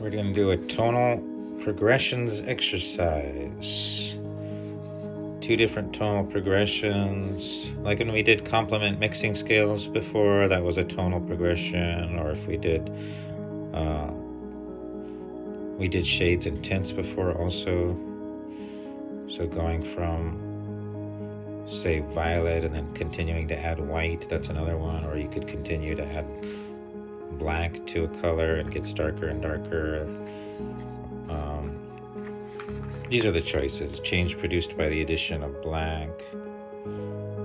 we're going to do a tonal progressions exercise. 2 different tonal progressions. Like when we did complement mixing scales before, that was a tonal progression. Or if we did shades and tints before also. So going from, say, violet and then continuing to add white, that's another one. Or you could continue to add black to a color and gets darker and darker. These are the choices. Change produced by the addition of black.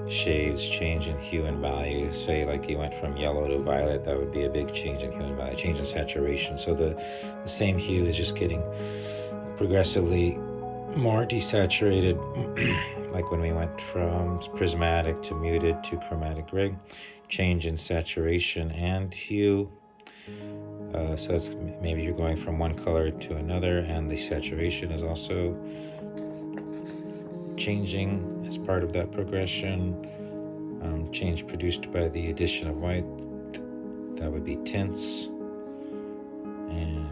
Shades, change in hue and value. Say like you went from yellow to violet, that would be a big change in hue and value. Change in saturation. So the same hue is just getting progressively more desaturated. Like when we went from prismatic to muted to chromatic gray. Change in saturation and hue. So it's, maybe you're going from one color to another, and the saturation is also changing as part of that progression. Change produced by the addition of white, that would be tints. And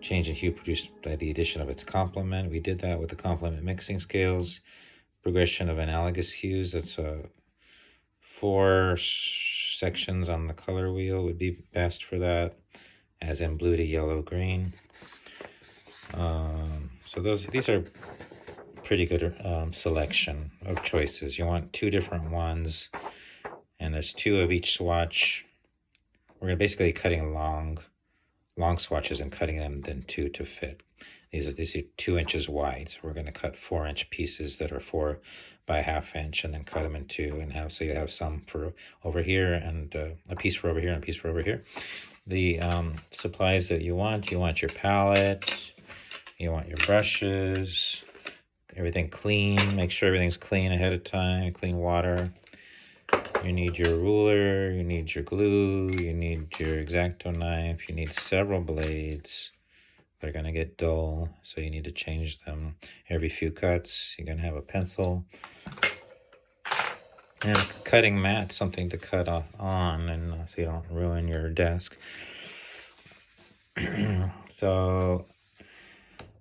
change in hue produced by the addition of its complement. We did that with the complement mixing scales. Progression of analogous hues, that's 4 sections on the color wheel would be best for that, as in blue to yellow, green. So these are pretty good selection of choices. You want 2 different ones, and there's 2 of each swatch. We're gonna basically cutting long swatches and cutting them then 2 to fit. These are 2 inches wide, so we're going to cut 4-inch pieces that are 4 by ½ inch, and then cut them in 2, and have, so you have some for over here, and a piece for over here, and a piece for over here. The supplies that you want your palette, you want your brushes, everything clean. Make sure everything's clean ahead of time, clean water. You need your ruler, you need your glue, you need your X-Acto knife, you need several blades. They're going to get dull, so you need to change them every few cuts. You're going to have a pencil and cutting mat, something to cut on, and so you don't ruin your desk. So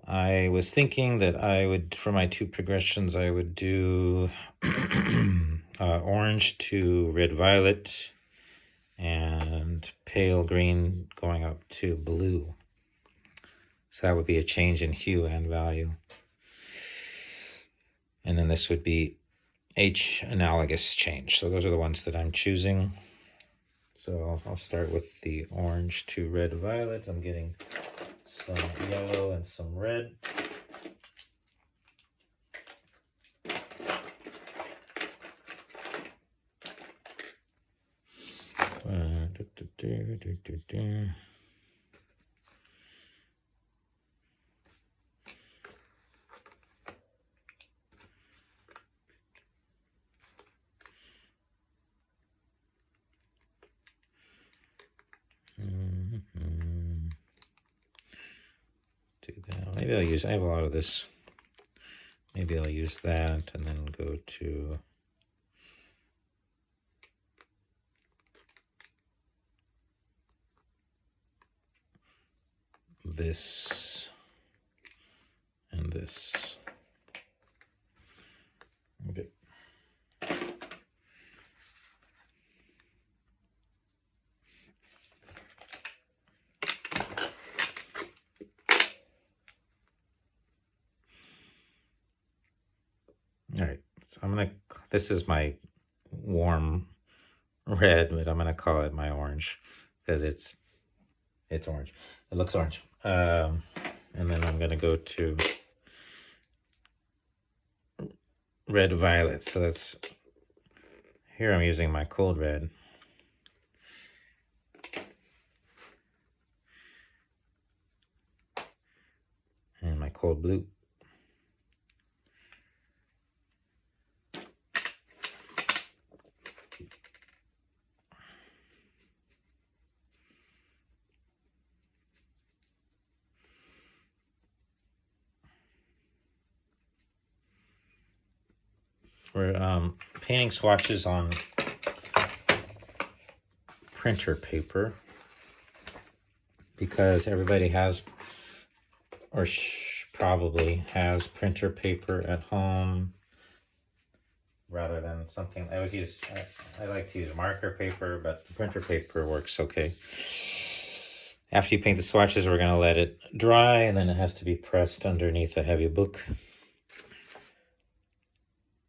I was thinking that I would, for my 2 progressions, I would do orange to red-violet and pale green going up to blue. So that would be a change in hue and value. And then this would be H analogous change. So those are the ones that I'm choosing. So I'll start with the orange to red-violet. I'm getting some yellow and some red. Do that. Maybe I'll use, I have a lot of this. Maybe I'll use that and then go to this and this. Okay. All right, so I'm gonna, this is my warm red, but I'm gonna call it my orange because it's orange. It looks orange. And then I'm gonna go to red-violet. So that's, here I'm using my cold red. And my cold blue. We're painting swatches on printer paper because everybody has, or probably has, printer paper at home rather than something. I like to use marker paper, but printer paper works okay. After you paint the swatches, we're going to let it dry, and then it has to be pressed underneath a heavy book.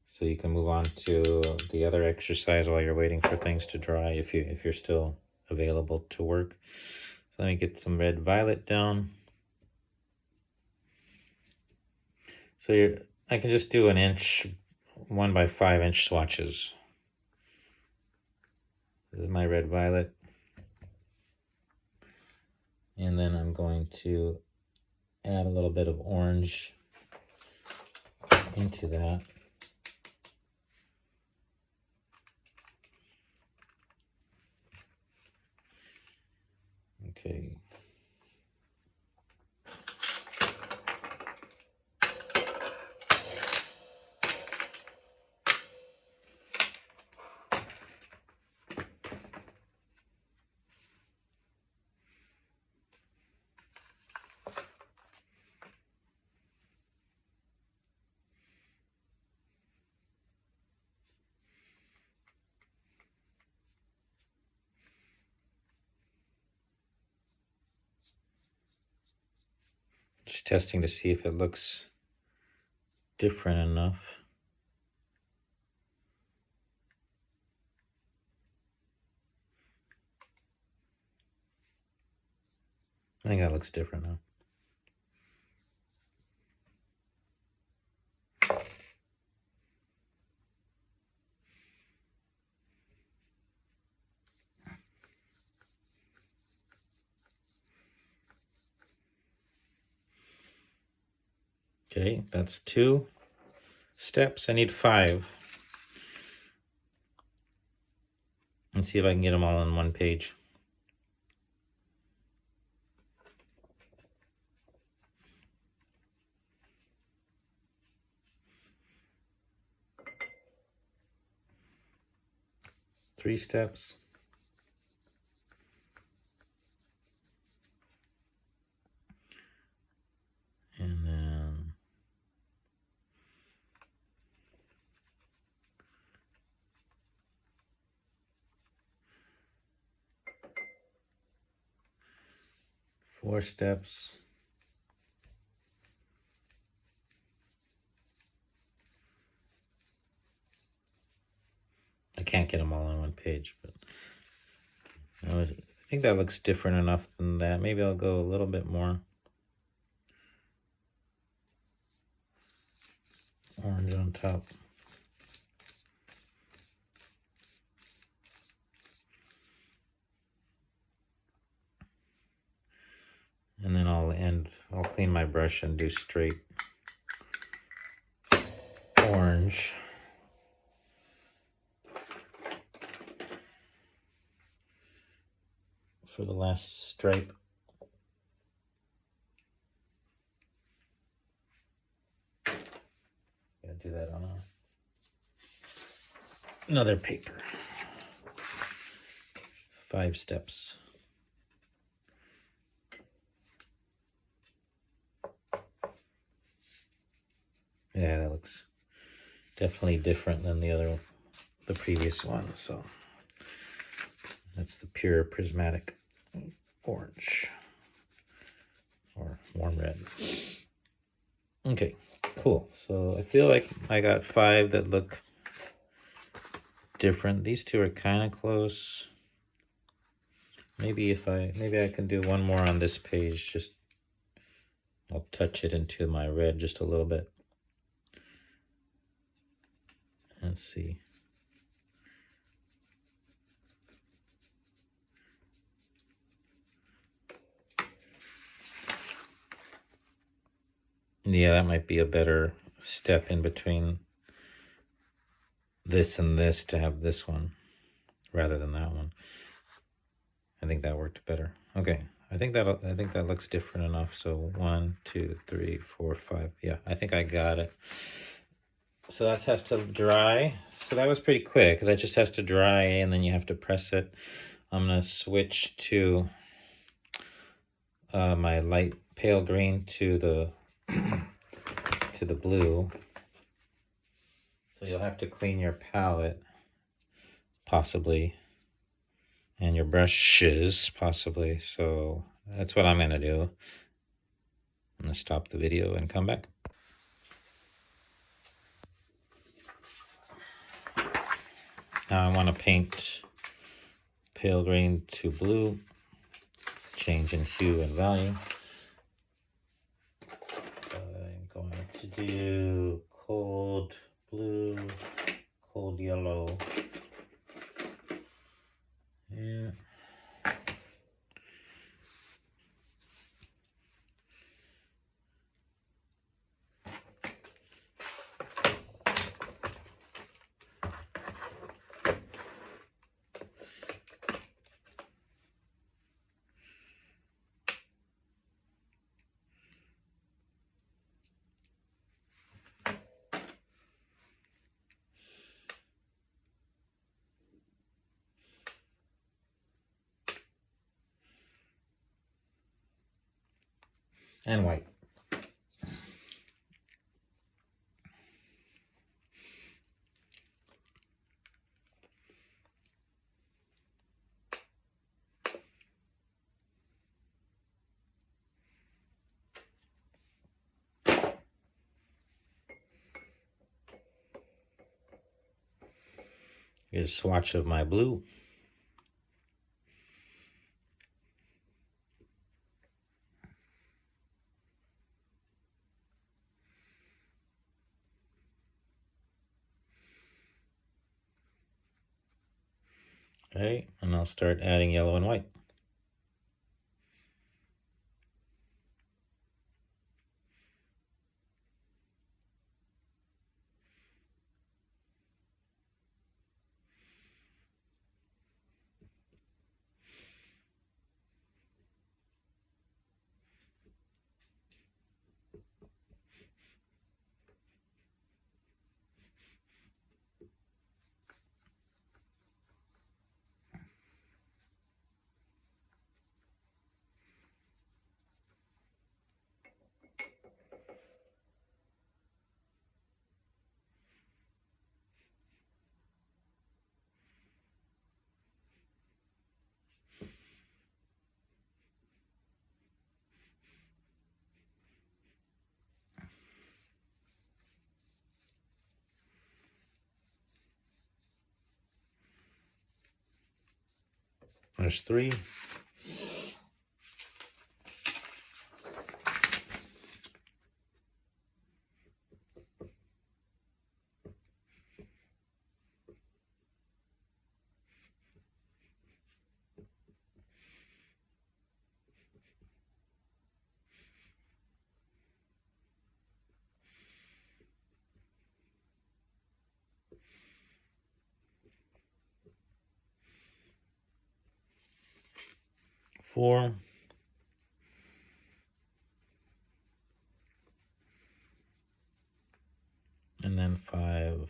So you can move on to the other exercise while you're waiting for things to dry if you're still available to work. So let me get some red violet down. So I can just do 1 by 5 inch swatches. This is my red violet. And then I'm going to add a little bit of orange into that. Okay. Just testing to see if it looks different enough. I think that looks different now. Okay, that's 2 steps. I need 5. Let's see if I can get them all on one page. Three steps. And then four steps. I can't get them all on one page, but I think that looks different enough than that. Maybe I'll go a little bit more orange on top. And then I'll clean my brush and do straight orange. For the last stripe. Gonna do that on another paper. 5 steps. Yeah, that looks definitely different than the previous one. So that's the pure prismatic orange or warm red. Okay, cool. So I feel like I got 5 that look different. These 2 are kind of close. Maybe I can do one more on this page. Just I'll touch it into my red just a little bit. Let's see. Yeah, that might be a better step in between this and this to have this one rather than that one. I think that worked better. Okay, I think that looks different enough. So 1, 2, 3, 4, 5. Yeah, I think I got it. So that has to dry. So that was pretty quick. That just has to dry and then you have to press it. I'm gonna switch to my light pale green to the to the blue. So you'll have to clean your palette, possibly, and your brushes, possibly. So that's what I'm gonna do. I'm gonna stop the video and come back. Now I want to paint pale green to blue, change in hue and value. I'm going to do cold blue, cold yellow. Yeah. And white. Here's a swatch of my blue. Okay, and I'll start adding yellow and white. There's 3. Four. And then 5.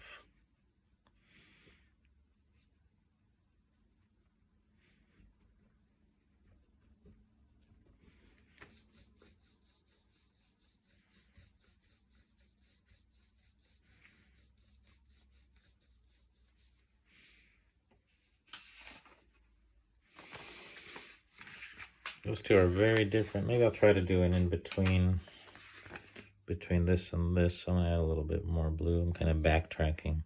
Those two are very different. Maybe I'll try to do an in-between between this and this. I'm gonna add a little bit more blue. I'm kind of backtracking.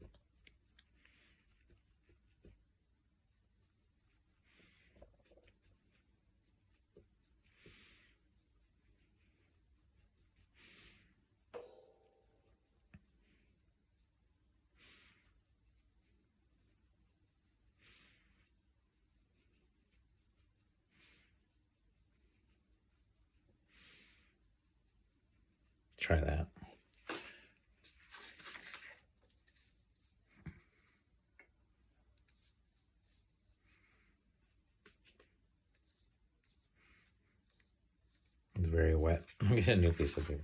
Try that. It's very wet. Let me get a new piece of paper.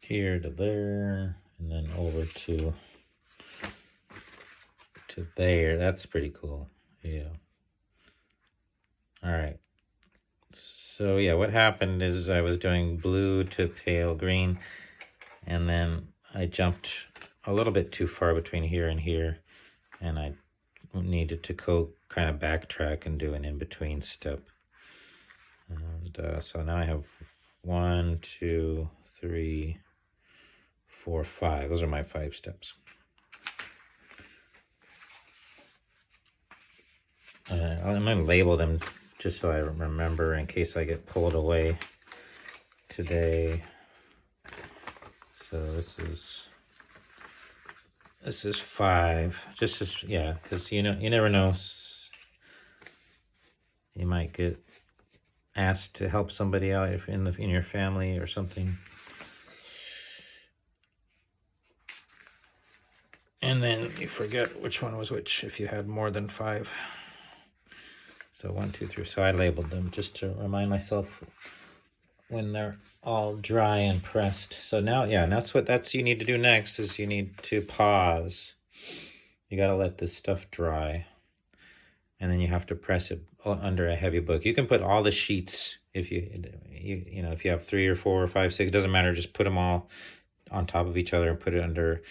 here to there, and then over to there. That's pretty cool. Yeah. All right. So yeah, what happened is I was doing blue to pale green, and then I jumped a little bit too far between here and here, and I needed to kind of backtrack and do an in-between step. And so now I have 1, 2, 3, 4, 5. Those are my 5 steps. I'm going to label them just so I remember in case I get pulled away today. So this is 5. Just as, yeah, because you never know. You might get asked to help somebody out if in your family or something. And then you forget which one was which if you had more than 5. So 1, 2, 3. So I labeled them just to remind myself when they're all dry and pressed. So now, yeah, that's you need to do next is you need to pause. You got to let this stuff dry. And then you have to press it under a heavy book. You can put all the sheets if if you have 3 or 4 or 5, 6, it doesn't matter. Just put them all on top of each other and put it under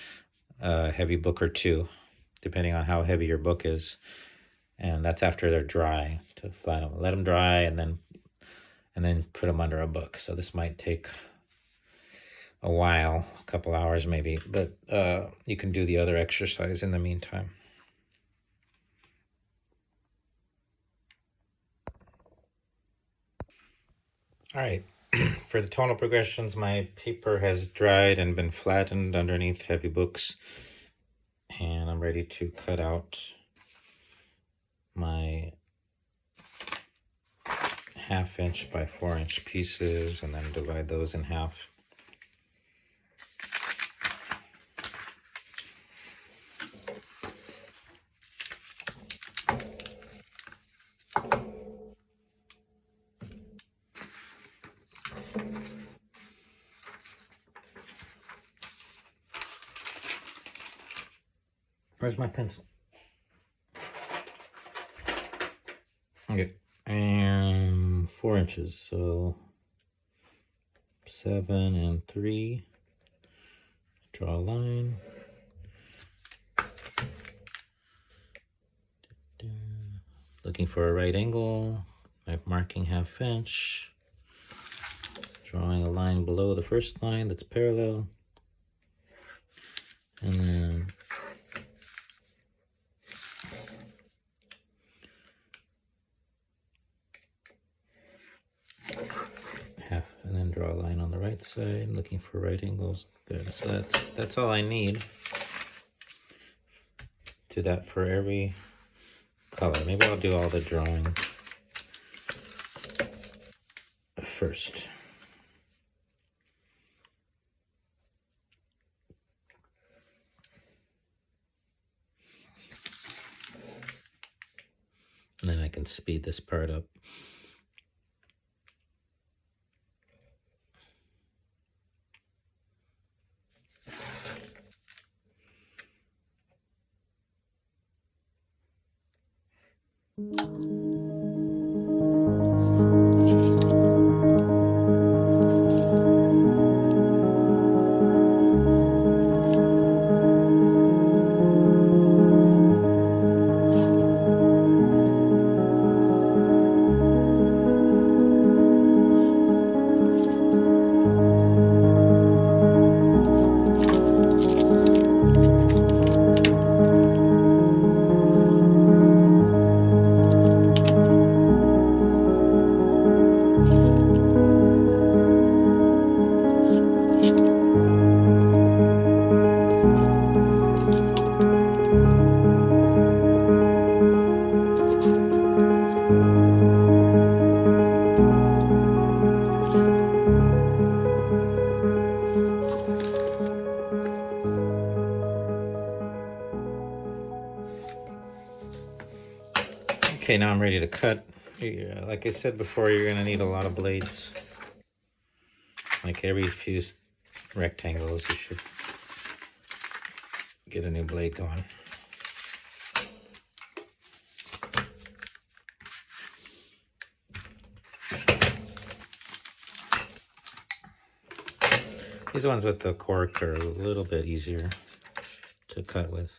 a heavy book or 2, depending on how heavy your book is. And that's after they're dry, to flatten them. Let them dry and then put them under a book. So this might take a while, a couple hours maybe, but you can do the other exercise in the meantime. All right, for the tonal progressions, my paper has dried and been flattened underneath heavy books, and I'm ready to cut out my 1/2 inch by 4 inch pieces and then divide those in half. Where's my pencil? Okay, and 4 inches, so 7 and 3. Draw a line. Looking for a right angle. I'm marking 1/2 inch. Drawing a line below the first line that's parallel. And then and then draw a line on the right side, looking for right angles. Good. So that's all I need. Do that for every color. Maybe I'll do all the drawing first. And then I can speed this part up. Okay, now I'm ready to cut. Like I said before, you're gonna need a lot of blades. Like every few rectangles, you should get a new blade going. These ones with the cork are a little bit easier to cut with.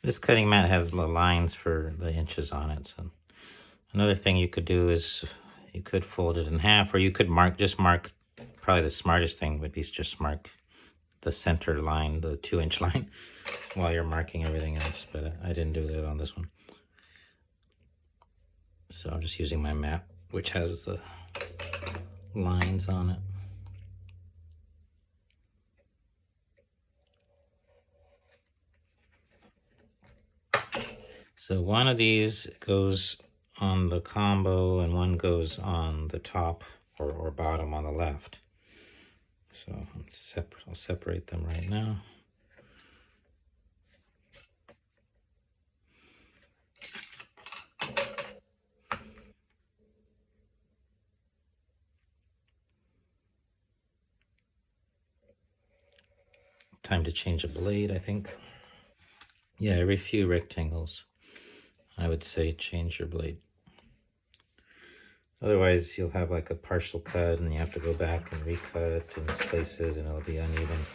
This cutting mat has the lines for the inches on it. So another thing you could do is you could fold it in half, or you could just mark, probably the smartest thing would be just mark the center line, the 2-inch line, while you're marking everything else, but I didn't do that on this one. So I'm just using my mat, which has the lines on it. So one of these goes on the combo and one goes on the top or bottom on the left. So I'll separate them right now. Time to change a blade, I think. Yeah, every few rectangles, I would say change your blade. Otherwise, you'll have like a partial cut and you have to go back and recut in places and it'll be uneven.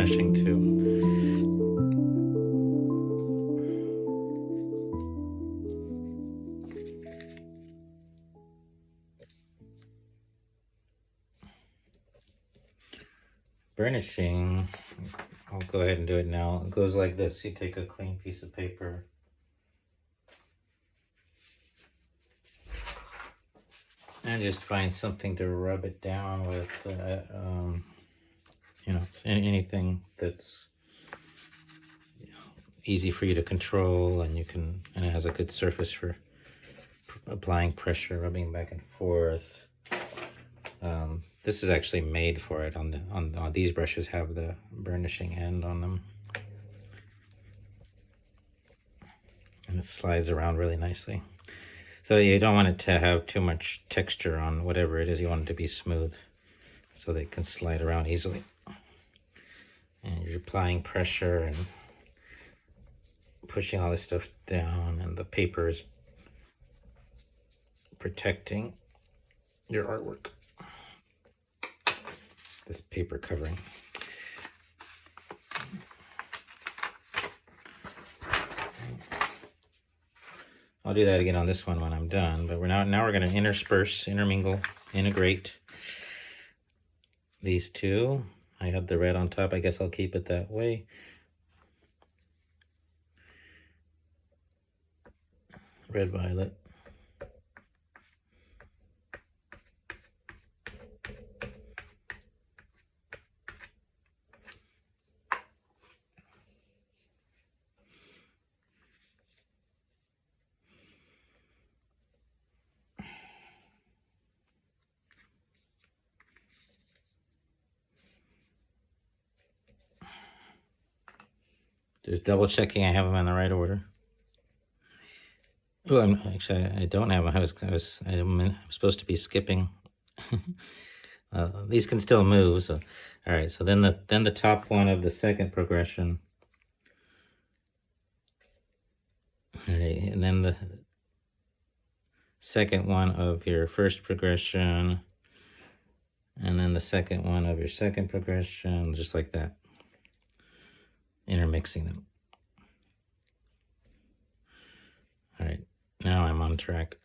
burnishing too. Burnishing, I'll go ahead and do it now. It goes like this. You take a clean piece of paper, and just find something to rub it down with, you know, anything that's easy for you to control, and and it has a good surface for applying pressure, rubbing back and forth. This is actually made for it. On these brushes have the burnishing end on them, and it slides around really nicely. So you don't want it to have too much texture on whatever it is. You want it to be smooth. so they can slide around easily. And you're applying pressure and pushing all this stuff down, and the paper is protecting your artwork. This paper covering. I'll do that again on this one when I'm done, but now we're going to intersperse, intermingle, integrate these two. I had the red on top. I guess I'll keep it that way. Red, violet. Just double checking I have them in the right order. Oh, I don't have them. I'm supposed to be skipping. These can still move. So, all right. So then the top one of the second progression. All right, and then the second one of your first progression, and then the second one of your second progression, just like that. Intermixing them. All right, now I'm on track.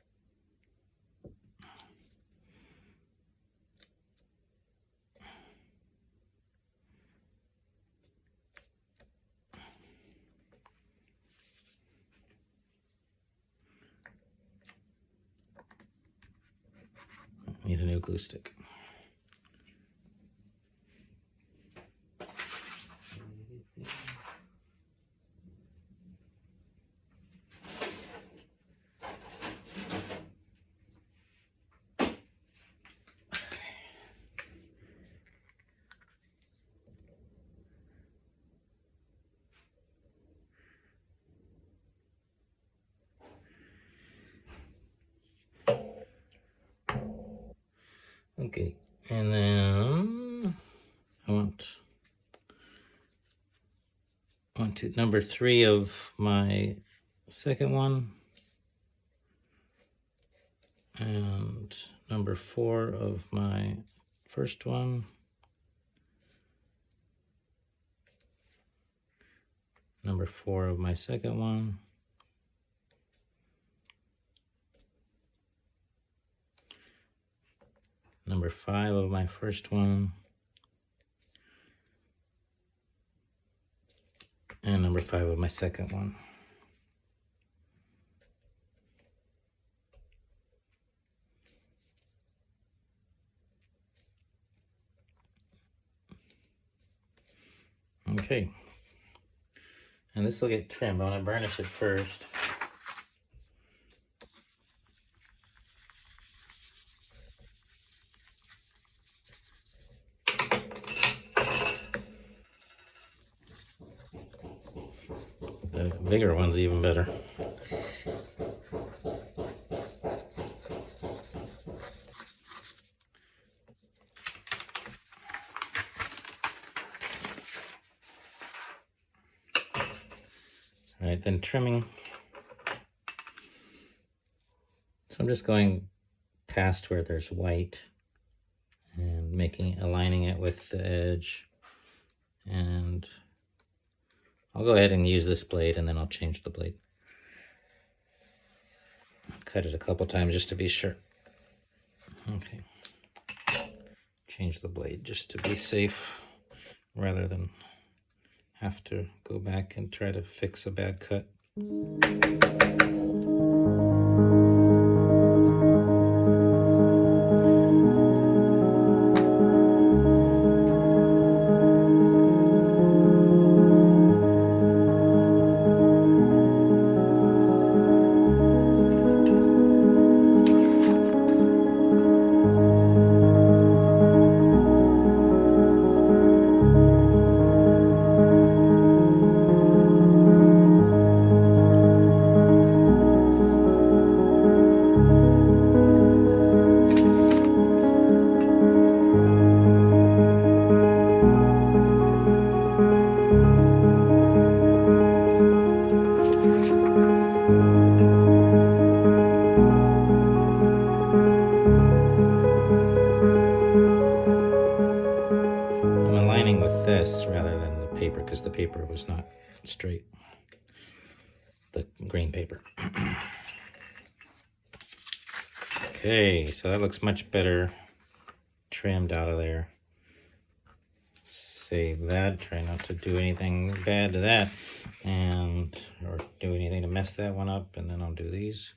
Need a new glue stick. Okay, and then I want to number 3 of my second one, and number 4 of my first one, number 4 of my second one, number 5 of my first one, and number 5 of my second one. Okay, and this will get trimmed. I want to burnish it first. The bigger one's even better. All right, then trimming. So I'm just going past where there's white and aligning it with the edge, and I'll go ahead and use this blade, and then I'll change the blade. Cut it a couple times just to be sure. Okay. Change the blade just to be safe, rather than have to go back and try to fix a bad cut. this rather than the paper, because the paper was not straight. The green paper. Okay, so that looks much better trimmed out of there. Save that, try not to do anything bad to that, and or do anything to mess that one up, and then I'll do these.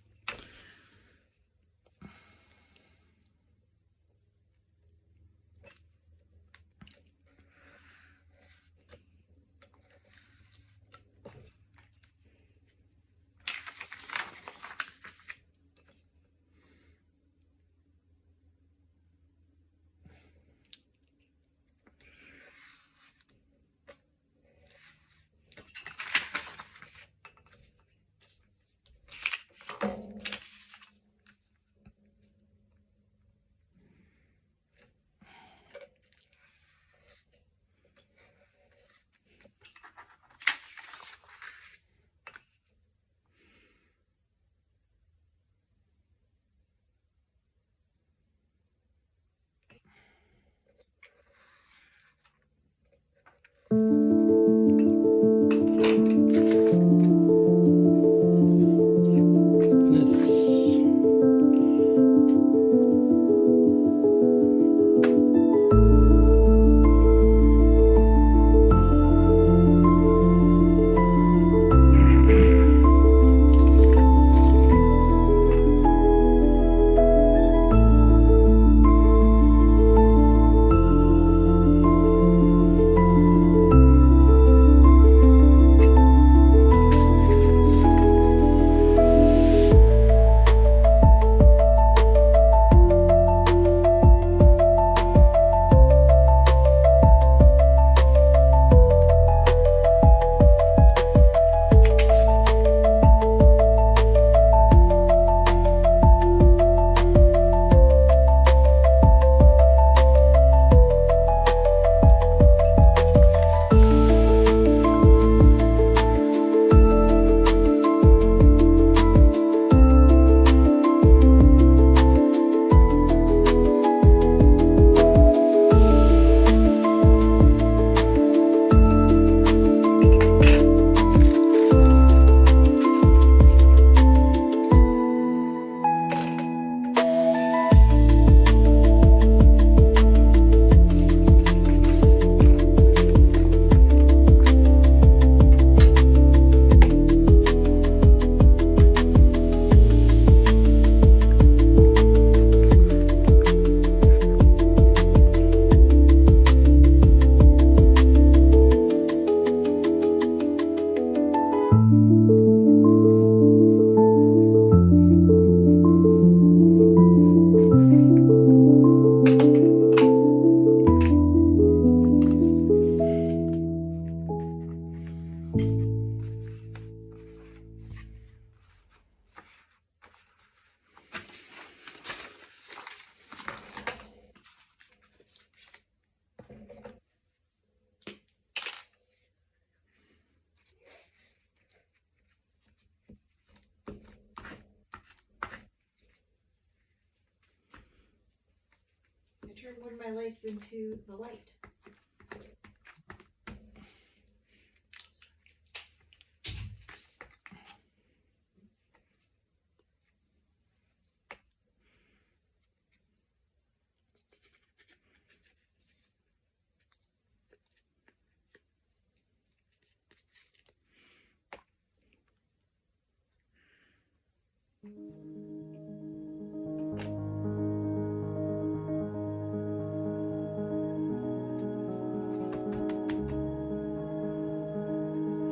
I turned one of my lights into the light.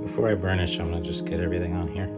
Before I burnish, I'm gonna just get everything on here.